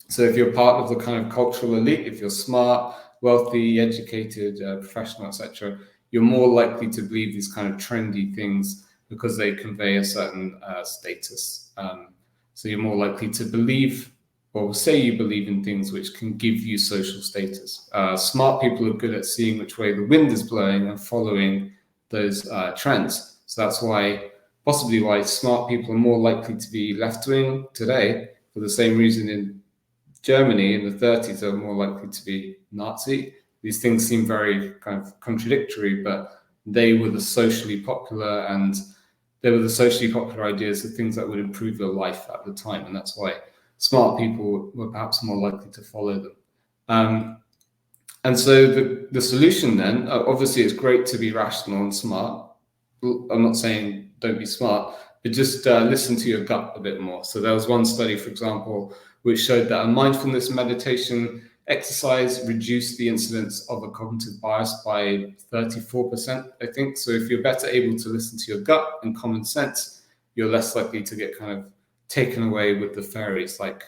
So if you're part of the kind of cultural elite, if you're smart, wealthy, educated, professional, etc., you're more likely to believe these kind of trendy things because they convey a certain status. So you're more likely to believe or say you believe in things which can give you social status. Smart people are good at seeing which way the wind is blowing and following those trends. So that's possibly why smart people are more likely to be left-wing today, for the same reason in Germany in the 30s are more likely to be Nazi. These things seem very kind of contradictory, but they were the socially popular ideas of things that would improve your life at the time. And that's why smart people were perhaps more likely to follow them. And so the solution then, obviously it's great to be rational and smart. I'm not saying don't be smart, but just listen to your gut a bit more. So there was one study, for example, which showed that a mindfulness meditation exercise reduced the incidence of a cognitive bias by 34%, I think. So if you're better able to listen to your gut and common sense, you're less likely to get kind of taken away with the fairies like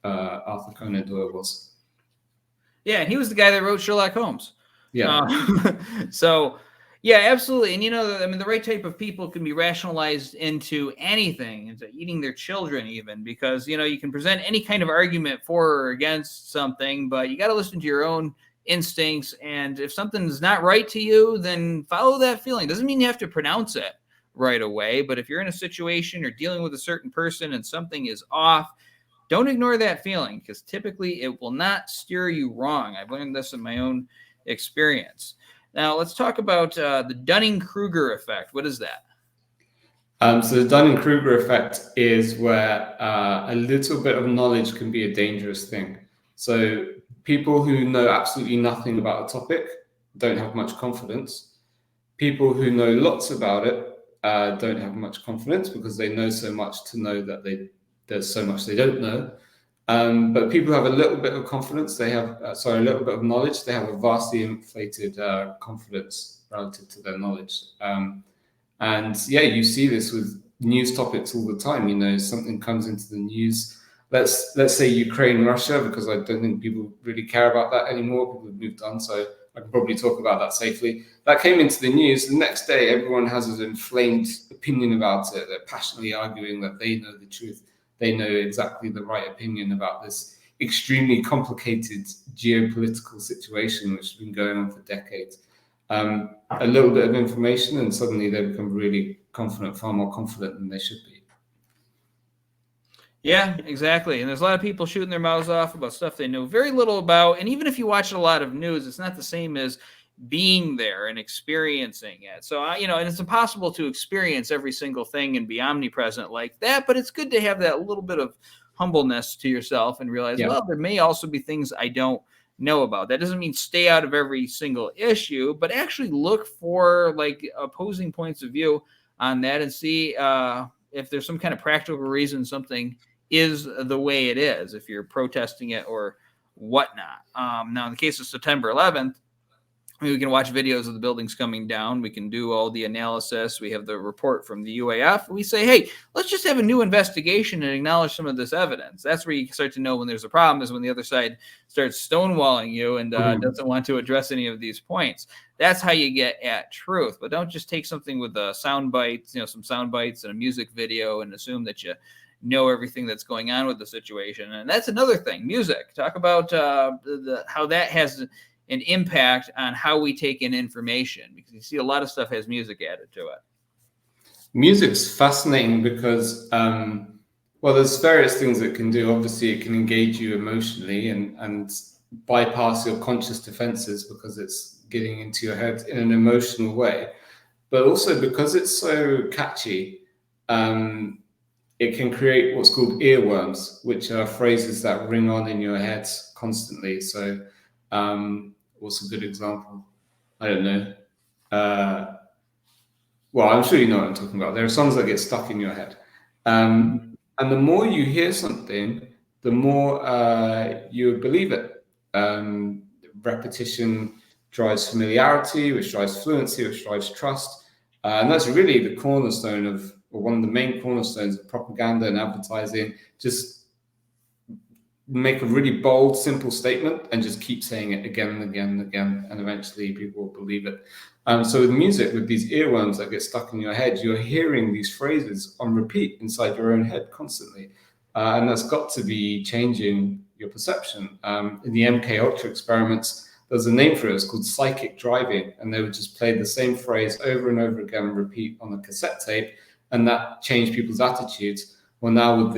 Arthur Conan Doyle was. Yeah, and he was the guy that wrote Sherlock Holmes. Yeah. So, yeah, absolutely. And, the right type of people can be rationalized into anything, into eating their children even, because, you can present any kind of argument for or against something, but you got to listen to your own instincts. And if something's not right to you, then follow that feeling. Doesn't mean you have to pronounce it right away, but if you're in a situation or dealing with a certain person and something is off, don't ignore that feeling, because typically it will not steer you wrong. I've learned this in my own experience. Now, let's talk about the Dunning-Krueger effect. What is that? So the Dunning-Krueger effect is where a little bit of knowledge can be a dangerous thing. So people who know absolutely nothing about a topic don't have much confidence. People who know lots about it don't have much confidence because they know so much to know that there's so much they don't know. But people have a little bit of confidence. They have, a little bit of knowledge. They have a vastly inflated confidence relative to their knowledge. And yeah, you see this with news topics all the time. Something comes into the news. Let's say Ukraine, Russia, because I don't think people really care about that anymore. People have moved on, so I can probably talk about that safely. That came into the news. The next day, everyone has an inflamed opinion about it. They're passionately arguing that they know the truth. They know exactly the right opinion about this extremely complicated geopolitical situation, which has been going on for decades. A little bit of information, and suddenly they become really confident, far more confident than they should be. Yeah, exactly. And there's a lot of people shooting their mouths off about stuff they know very little about. And even if you watch a lot of news, it's not the same as being there and experiencing it. So, and it's impossible to experience every single thing and be omnipresent like that, but it's good to have that little bit of humbleness to yourself and realize, well, there may also be things I don't know about. That doesn't mean stay out of every single issue, but actually look for like opposing points of view on that and see if there's some kind of practical reason something is the way it is, if you're protesting it or whatnot. Now, in the case of September 11th, we can watch videos of the buildings coming down. We can do all the analysis. We have the report from the UAF. We say, hey, let's just have a new investigation and acknowledge some of this evidence. That's where you start to know when there's a problem, is when the other side starts stonewalling you and doesn't want to address any of these points. That's how you get at truth. But don't just take something with sound bites, some sound bites and a music video and assume that you know everything that's going on with the situation. And that's another thing. Music. Talk about how that has an impact on how we take in information, because you see a lot of stuff has music added to it. Music's fascinating because, there's various things it can do. Obviously, it can engage you emotionally and bypass your conscious defenses because it's getting into your head in an emotional way. But also because it's so catchy, it can create what's called earworms, which are phrases that ring on in your head constantly. So, what's a good example? I don't know. I'm sure you know what I'm talking about. There are songs that get stuck in your head. And the more you hear something, the more you believe it. Repetition drives familiarity, which drives fluency, which drives trust. And that's really the cornerstone or one of the main cornerstones of propaganda and advertising. Just make a really bold, simple statement and just keep saying it again and again and again, and eventually people will believe it. So with music, with these earworms that get stuck in your head, you're hearing these phrases on repeat inside your own head constantly. And that's got to be changing your perception. In the MK Ultra experiments, there's a name for it. It's called psychic driving. And they would just play the same phrase over and over again, repeat on a cassette tape, and that changed people's attitudes. Well, now with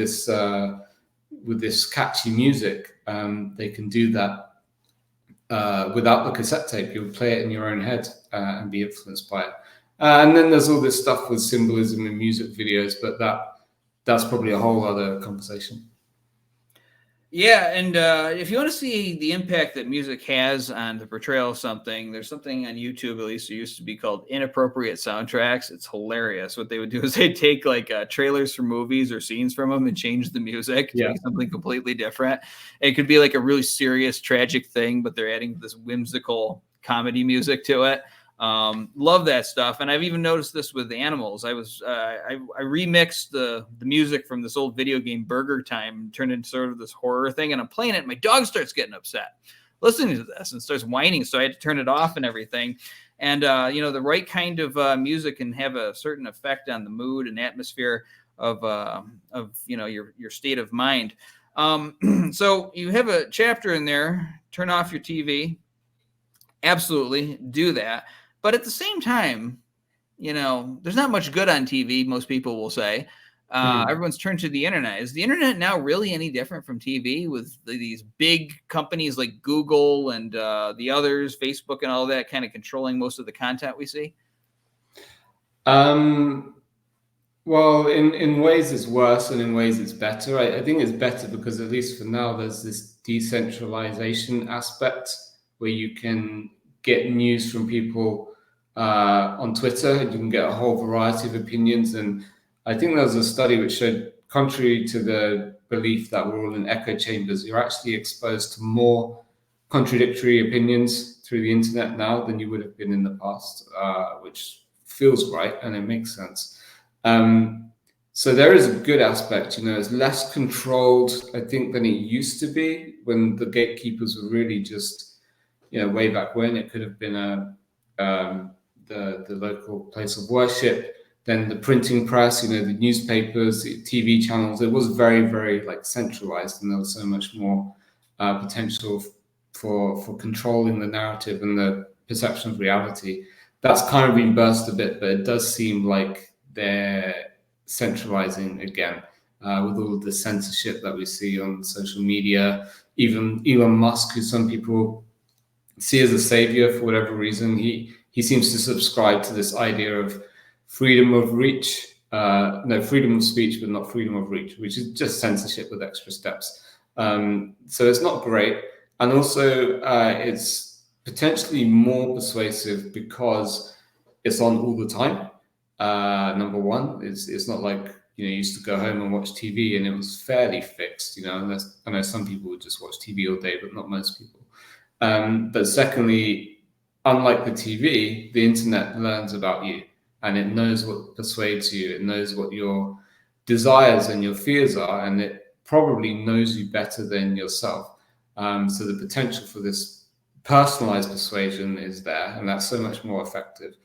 this catchy music, they can do that without the cassette tape. You'll play it in your own head and be influenced by it. And then there's all this stuff with symbolism in music videos, but that's probably a whole other conversation. Yeah, and if you want to see the impact that music has on the portrayal of something, there's something on YouTube, at least it used to be, called Inappropriate Soundtracks. It's hilarious. What they would do is they'd take like trailers from movies or scenes from them and change the music to make something completely different. It could be like a really serious, tragic thing, but they're adding this whimsical comedy music to it. Love that stuff. And I've even noticed this with animals. I remixed the music from this old video game Burger Time and turned into sort of this horror thing, and I'm playing it and my dog starts getting upset listening to this and starts whining, so I had to turn it off and everything. And the right kind of music can have a certain effect on the mood and atmosphere of your state of mind. So you have a chapter in there, turn off your TV. Absolutely do that. But at the same time, there's not much good on TV, most people will say. Everyone's turned to the internet. Is the internet now really any different from TV, with these big companies like Google and the others, Facebook and all that, kind of controlling most of the content we see? Well, in ways it's worse and in ways it's better. I think it's better because, at least for now, there's this decentralization aspect where you can get news from people on Twitter, and you can get a whole variety of opinions. And I think there was a study which showed, contrary to the belief that we're all in echo chambers, you're actually exposed to more contradictory opinions through the internet now than you would have been in the past, which feels right and it makes sense. So there is a good aspect, it's less controlled, I think, than it used to be when the gatekeepers were really just, way back when. It could have been the local place of worship, then the printing press, the newspapers, the TV channels. It was very, very centralized, and there was so much more potential for controlling the narrative and the perception of reality. That's kind of been burst a bit, but it does seem like they're centralizing again with all of the censorship that we see on social media. Even Elon Musk, who some people see as a savior for whatever reason. He seems to subscribe to this idea of freedom of reach, freedom of speech, but not freedom of reach, which is just censorship with extra steps. So it's not great. And also it's potentially more persuasive because it's on all the time. Number one, it's not like, you used to go home and watch TV and it was fairly fixed, unless I know some people would just watch TV all day, but not most people. But secondly, unlike the TV, the internet learns about you and it knows what persuades you. It knows what your desires and your fears are, and it probably knows you better than yourself. So the potential for this personalized persuasion is there, and that's so much more effective.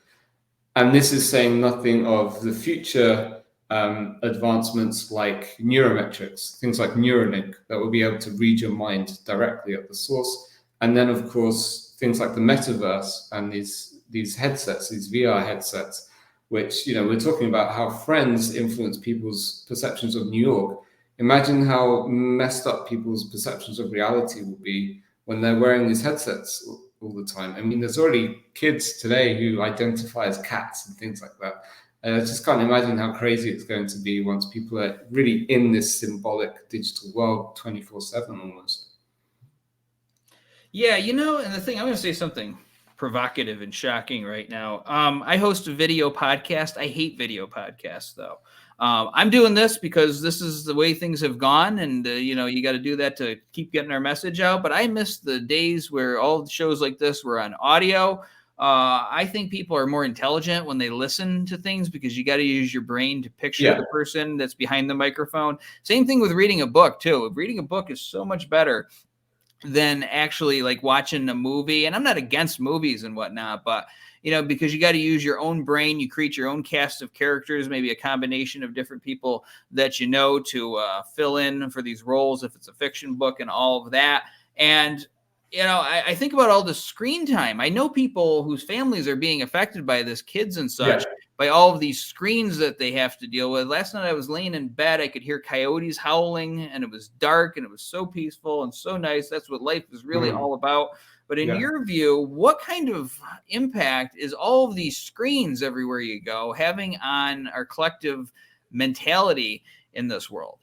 And this is saying nothing of the future advancements like neurometrics, things like Neuralink that will be able to read your mind directly at the source. And then, of course, things like the metaverse and these headsets, these VR headsets, which, we're talking about how friends influence people's perceptions of New York. Imagine how messed up people's perceptions of reality will be when they're wearing these headsets all the time. I mean, there's already kids today who identify as cats and things like that. I just can't imagine how crazy it's going to be once people are really in this symbolic digital world 24/7 almost. Yeah, and the thing, I'm going to say something provocative and shocking right now. I host a video podcast. I hate video podcasts, though. I'm doing this because this is the way things have gone, and you got to do that to keep getting our message out. But I miss the days where all shows like this were on audio. I think people are more intelligent when they listen to things because you got to use your brain to picture the person that's behind the microphone. Same thing with reading a book, too. Reading a book is so much better than actually like watching a movie. And I'm not against movies and whatnot, but because you got to use your own brain, you create your own cast of characters, maybe a combination of different people that to fill in for these roles if it's a fiction book and all of that. And I think about all the screen time. I know people whose families are being affected by this, kids and such, by all of these screens that they have to deal with. Last night I was laying in bed. I could hear coyotes howling, and it was dark, and it was so peaceful and so nice. That's what life is really all about. But in your view, what kind of impact is all of these screens everywhere you go having on our collective mentality in this world?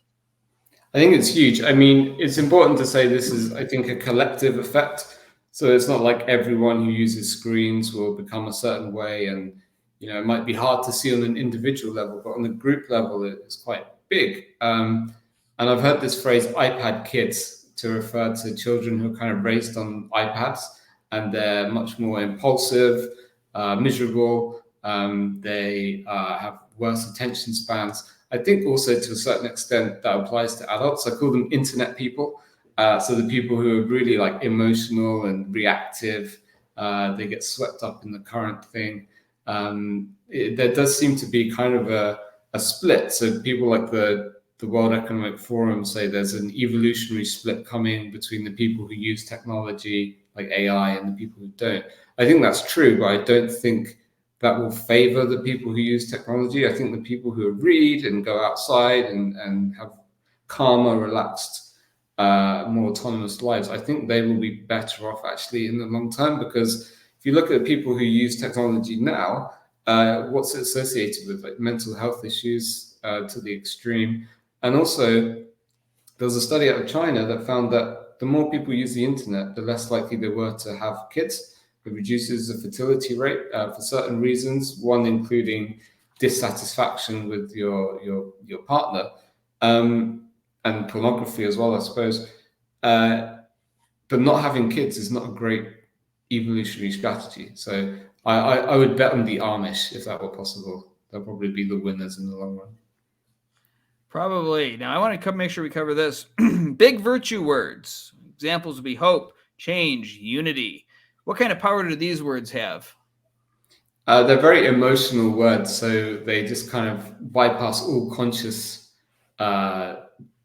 I think it's huge. I mean, it's important to say this is, I think, a collective effect. So it's not like everyone who uses screens will become a certain way. And, it might be hard to see on an individual level, but on the group level, it's quite big. And I've heard this phrase, iPad kids, to refer to children who are kind of raised on iPads, and they're much more impulsive, miserable. They have worse attention spans. I think also to a certain extent that applies to adults. I call them internet people. So the people who are really like emotional and reactive, they get swept up in the current thing. There does seem to be kind of a split. So people like the World Economic Forum say there's an evolutionary split coming between the people who use technology like AI and the people who don't. I think that's true, but I don't think that will favor the people who use technology. I think the people who read and go outside and have calmer, relaxed, more autonomous lives, I think they will be better off actually in the long term, because if you look at people who use technology now, what's it associated with? Like mental health issues to the extreme. And also, there was a study out of China that found that the more people use the internet, the less likely they were to have kids. It reduces the fertility rate for certain reasons, one including dissatisfaction with your partner, and pornography as well, I suppose. But not having kids is not a great evolutionary strategy. So I would bet on the Amish if that were possible. They'll probably be the winners in the long run. Probably. Now, I want to make sure we cover this. Big virtue words. Examples would be hope, change, unity. What kind of power do these words have? They're very emotional words, so they just kind of bypass all conscious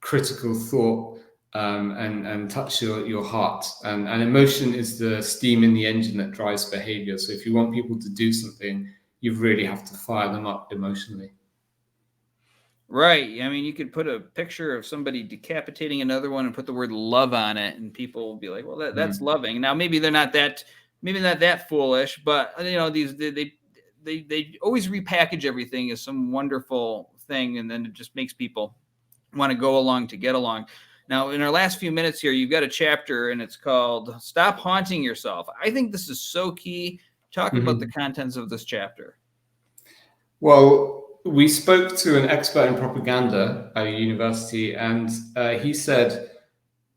critical thought and touch your heart. And emotion is the steam in the engine that drives behavior. So if you want people to do something, you really have to fire them up emotionally. Right. I mean, you could put a picture of somebody decapitating another one and put the word love on it, and people will be like, well, that's loving. Now, maybe they're not that, maybe not that foolish, but they always repackage everything as some wonderful thing, and then it just makes people want to go along to get along. Now, in our last few minutes here, you've got a chapter, and it's called Stop Haunting Yourself. I think this is so key. Talk about the contents of this chapter. Well, we spoke to an expert in propaganda at a university, and he said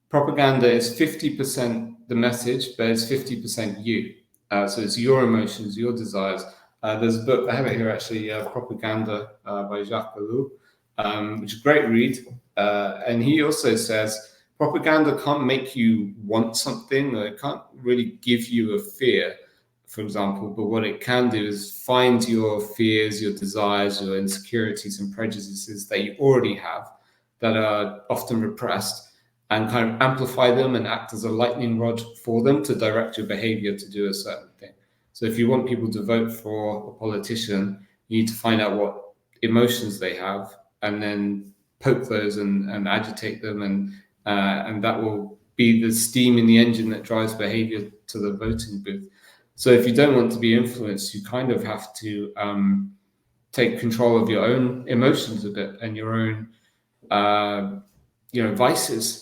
propaganda is 50% the message, but it's 50% you. So it's your emotions, your desires. There's a book, I have it here actually, Propaganda by Jacques Ellul, which is a great read. And he also says propaganda can't make you want something, or it can't really give you a fear, for example, but what it can do is find your fears, your desires, your insecurities and prejudices that you already have that are often repressed, and kind of amplify them and act as a lightning rod for them to direct your behavior to do a certain thing. So if you want people to vote for a politician, you need to find out what emotions they have and then poke those and agitate them, and that will be the steam in the engine that drives behavior to the voting booth. So if you don't want to be influenced, you kind of have to take control of your own emotions a bit and your own, vices.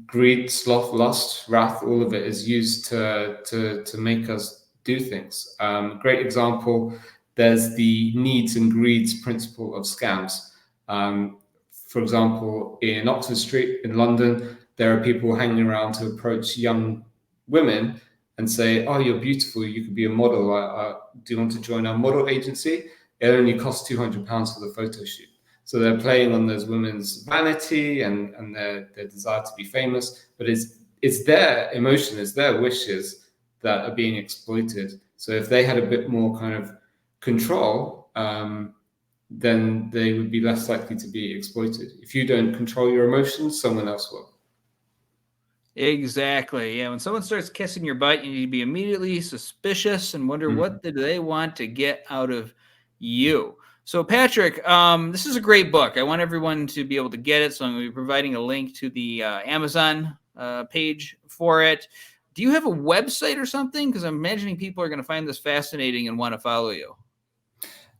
Greed, sloth, lust, wrath, all of it is used to make us do things. Great example, there's the needs and greeds principle of scams. For example, in Oxford Street in London, there are people hanging around to approach young women and say, oh, you're beautiful, you could be a model. Do you want to join our model agency? It only costs £200 for the photo shoot. So they're playing on those women's vanity and their desire to be famous, but it's their emotion, it's their wishes that are being exploited. So if they had a bit more kind of control, then they would be less likely to be exploited. If you don't control your emotions, someone else will. Exactly. Yeah. When someone starts kissing your butt, you need to be immediately suspicious and wonder what did they want to get out of you. So, Patrick, this is a great book. I want everyone to be able to get it. So I'm going to be providing a link to the Amazon page for it. Do you have a website or something? Because I'm imagining people are going to find this fascinating and want to follow you.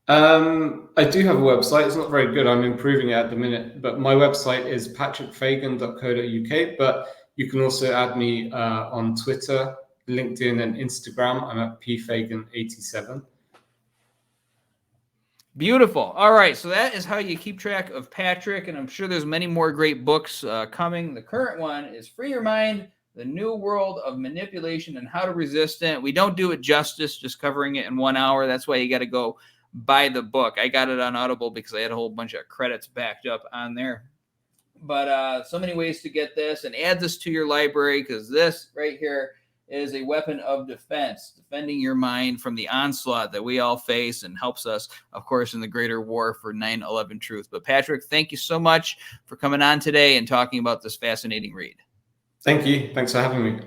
I do have a website. It's not very good. I'm improving it at the minute. But my website is patrickfagan.co.uk. But you can also add me on Twitter, LinkedIn, and Instagram. I'm at pfagan87. Beautiful. All right. So that is how you keep track of Patrick. And I'm sure there's many more great books coming. The current one is Free Your Mind, The New World of Manipulation and How to Resist It. We don't do it justice, just covering it in 1 hour. That's why you got to go buy the book. I got it on Audible because I had a whole bunch of credits backed up on there. But so many ways to get this, and add this to your library, because this right here is a weapon of defense, defending your mind from the onslaught that we all face, and helps us, of course, in the greater war for 9/11 truth. But Patrick, thank you so much for coming on today and talking about this fascinating read. Thank you. Thanks for having me.